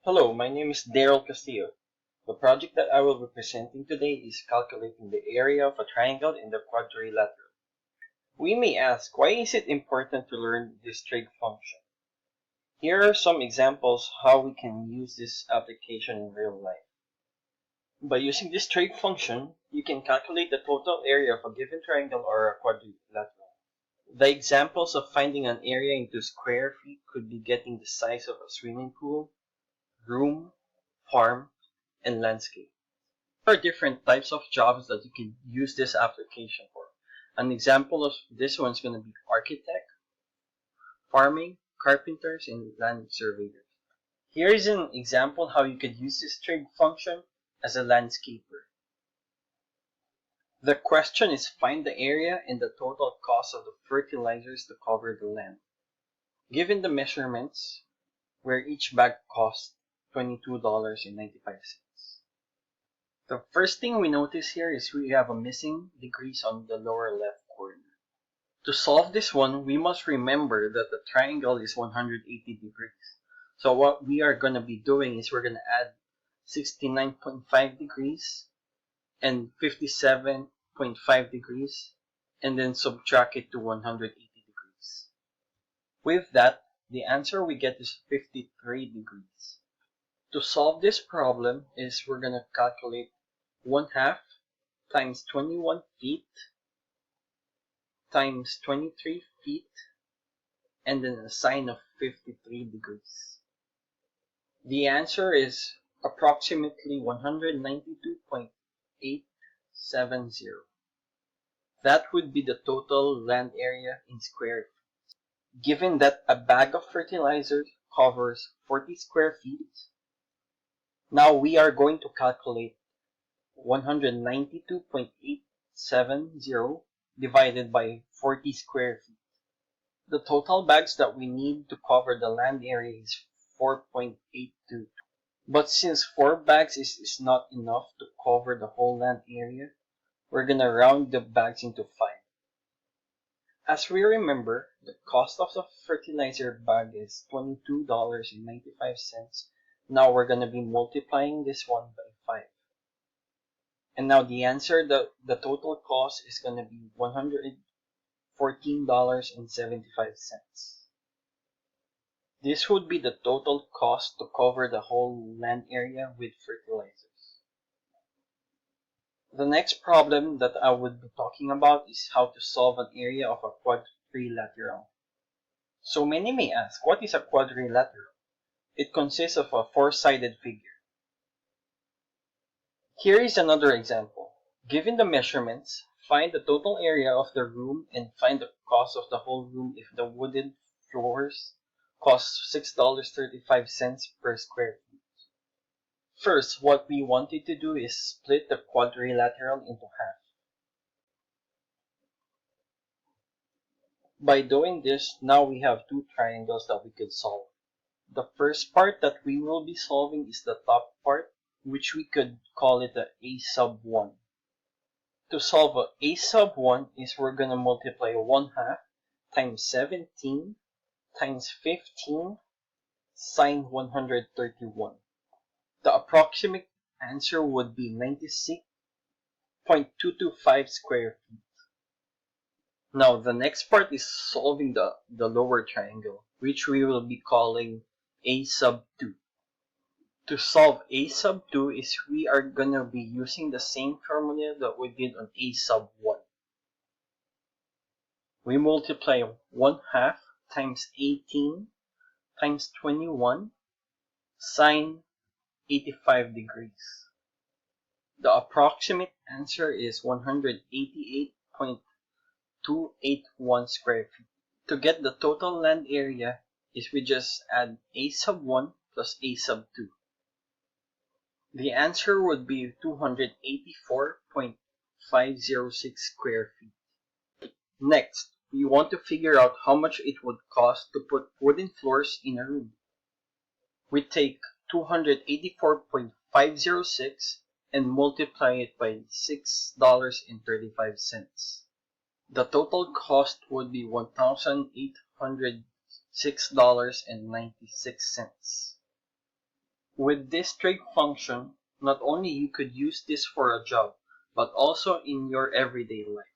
Hello, my name is Daryl Castillo. The project that I will be presenting today is calculating the area of a triangle in the quadrilateral. We may ask, why is it important to learn this trig function? Here are some examples how we can use this application in real life. By using this trig function, you can calculate the total area of a given triangle or a quadrilateral. The examples of finding an area into square feet could be getting the size of a swimming pool, room, farm, and landscape. There are different types of jobs that you can use this application for. An example of this one is going to be architect, farming, carpenters, and land surveyors. Here is an example how you could use this trig function as a landscaper. The question is find the area and the total cost of the fertilizers to cover the land. Given the measurements, where each bag costs $22.95. The first thing we notice here is we have a missing degrees on the lower left corner. To solve this one, we must remember that the triangle is 180 degrees. So what we are going to be doing is we're going to add 69.5 degrees and 57.5 degrees and then subtract it to 180 degrees. With that, the answer we get is 53 degrees. To solve this problem is we're going to calculate 1/2 times 21 feet times 23 feet and then a sine of 53 degrees. The answer is approximately 192.870. That would be the total land area in square feet. Given that a bag of fertilizer covers 40 square feet, now we are going to calculate 192.870 divided by 40 square feet. The total bags that we need to cover the land area is 4.82. But since 4 bags is not enough to cover the whole land area, we're going to round the bags into 5. As we remember, the cost of the fertilizer bag is $22.95. Now we're going to be multiplying this one by 5. And now the answer, the total cost is going to be $114.75. This would be the total cost to cover the whole land area with fertilizers. The next problem that I would be talking about is how to solve an area of a quadrilateral. So many may ask, what is a quadrilateral? It consists of a 4-sided figure. Here is another example. Given the measurements, find the total area of the room and find the cost of the whole room if the wooden floors cost $6.35 per square feet. First, what we wanted to do is split the quadrilateral into half. By doing this, now we have 2 triangles that we could solve. The first part that we will be solving is the top part, which we could call it a sub 1. To solve a sub 1 is we're going to multiply 1/2 times 17 times 15 sine 131. The approximate answer would be 96.225 square feet. Now the next part is solving the lower triangle, which we will be calling a sub 2. To solve a sub 2 is we are going to be using the same formula that we did on a sub 1. We multiply 1/2 times 18 times 21 sine 85 degrees. The approximate answer is 188.281 square feet. To get the total land area is we just add a sub 1 plus a sub 2. The answer would be 284.506 square feet. Next, we want to figure out how much it would cost to put wooden floors in a room. We take 284.506 and multiply it by $6.35. The total cost would be $1,806.96. With this trig function, not only you could use this for a job, but also in your everyday life.